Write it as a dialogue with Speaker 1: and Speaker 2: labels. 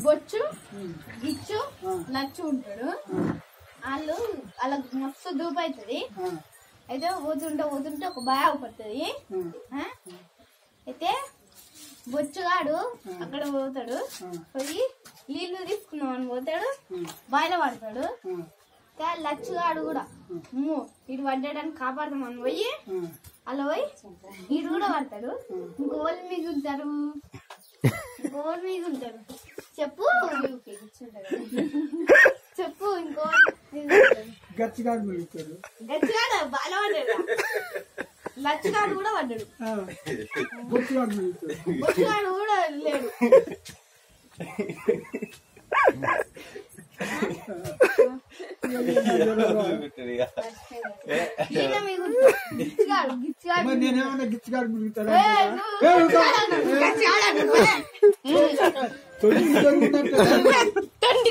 Speaker 1: బొచ్చు గిచ్చు లచ్చు ఉంటాడు. వాళ్ళు వాళ్ళకి మస్తు దూపు అవుతుంది. అయితే పోతుంటే ఒక బాగా పడుతుంది. అయితే బొచ్చుగాడు అక్కడ పోతాడు. పోయి నీళ్లు తీసుకున్నాం అని పోతాడు. బాయిలో పడతాడు. లచ్చుగాడు కూడా ఇటు పడ్డాడని కాపాడదామని పోయి అలా పోయి ఇటు కూడా పడతాడు. ఇంకోళ్ళు మిగులుతారు. చెప్పు చెప్పు. ఇంకో
Speaker 2: గచ్చిగాడు మిగులుతాడు.
Speaker 1: గచ్చిగాడు బాగా పడ్డాడు. లచ్చుగాడు కూడా పడ్డాడు. బొచ్చుగాడు కూడా లేడు.
Speaker 2: నేనేమన్నా గిచ్చిగాడు మిగులుతాడు.
Speaker 1: తండ్రి